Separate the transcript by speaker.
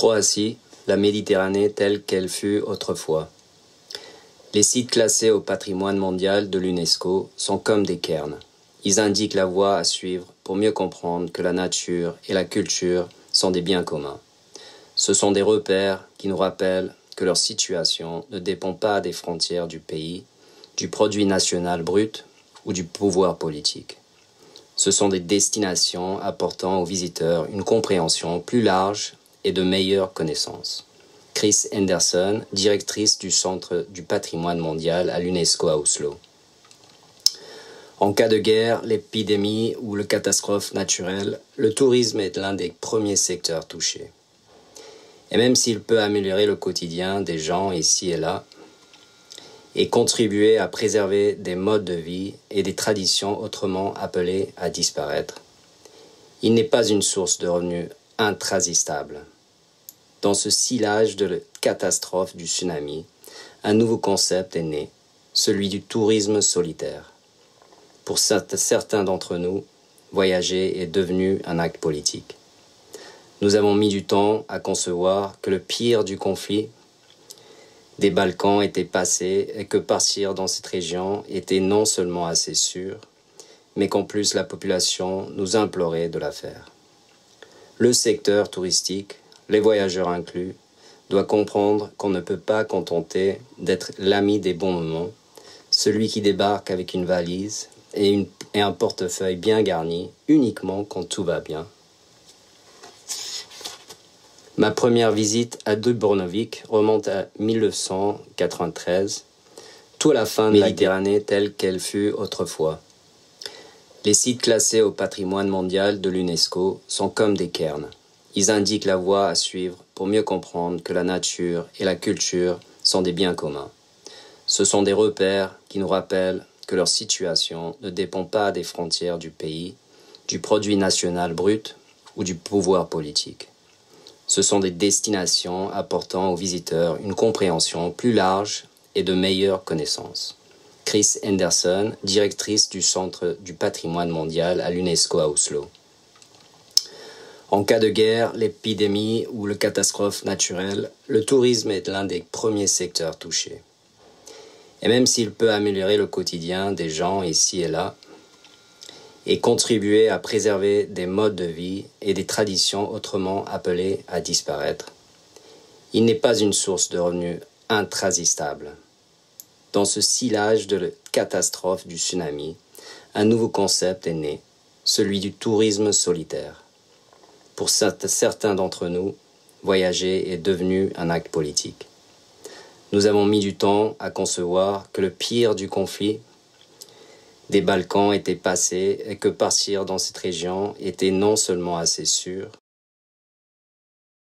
Speaker 1: Croatie, la Méditerranée telle qu'elle fut autrefois. Les sites classés au patrimoine mondial de l'UNESCO sont comme des cairns. Ils indiquent la voie à suivre pour mieux comprendre que la nature et la culture sont des biens communs. Ce sont des repères qui nous rappellent que leur situation ne dépend pas des frontières du pays, du produit national brut ou du pouvoir politique. Ce sont des destinations apportant aux visiteurs une compréhension plus large et de meilleures connaissances. Chris Henderson, directrice du Centre du patrimoine mondial à l'UNESCO à Oslo. En cas de guerre, l'épidémie ou la catastrophe naturelle, le tourisme est l'un des premiers secteurs touchés. Et même s'il peut améliorer le quotidien des gens ici et là, et contribuer à préserver des modes de vie et des traditions autrement appelées à disparaître, il n'est pas une source de revenus intrasistable. Dans ce sillage de la catastrophe du tsunami, un nouveau concept est né, celui du tourisme solitaire. Pour certains d'entre nous, voyager est devenu un acte politique. Nous avons mis du temps à concevoir que le pire du conflit des Balkans était passé et que partir dans cette région était non seulement assez sûr, mais qu'en plus la population nous implorait de la faire. Le secteur touristique, les voyageurs inclus, doit comprendre qu'on ne peut pas contenter d'être l'ami des bons moments, celui qui débarque avec une valise et un portefeuille bien garni uniquement quand tout va bien. Ma première visite à Dubrovnik remonte à 1993, tout à la fin de la Méditerranée telle qu'elle fut autrefois. Les sites classés au patrimoine mondial de l'UNESCO sont comme des cairns. Ils indiquent la voie à suivre pour mieux comprendre que la nature et la culture sont des biens communs. Ce sont des repères qui nous rappellent que leur situation ne dépend pas des frontières du pays, du produit national brut ou du pouvoir politique. Ce sont des destinations apportant aux visiteurs une compréhension plus large et de meilleures connaissances. Chris Henderson, directrice du Centre du patrimoine mondial à l'UNESCO à Oslo. En cas de guerre, l'épidémie ou la catastrophe naturelle, le tourisme est l'un des premiers secteurs touchés. Et même s'il peut améliorer le quotidien des gens ici et là, et contribuer à préserver des modes de vie et des traditions autrement appelées à disparaître, il n'est pas une source de revenus intrasistable. Dans ce sillage de la catastrophe du tsunami, un nouveau concept est né, celui du tourisme solitaire. Pour certains d'entre nous, voyager est devenu un acte politique. Nous avons mis du temps à concevoir que le pire du conflit des Balkans était passé et que partir dans cette région était non seulement assez sûr,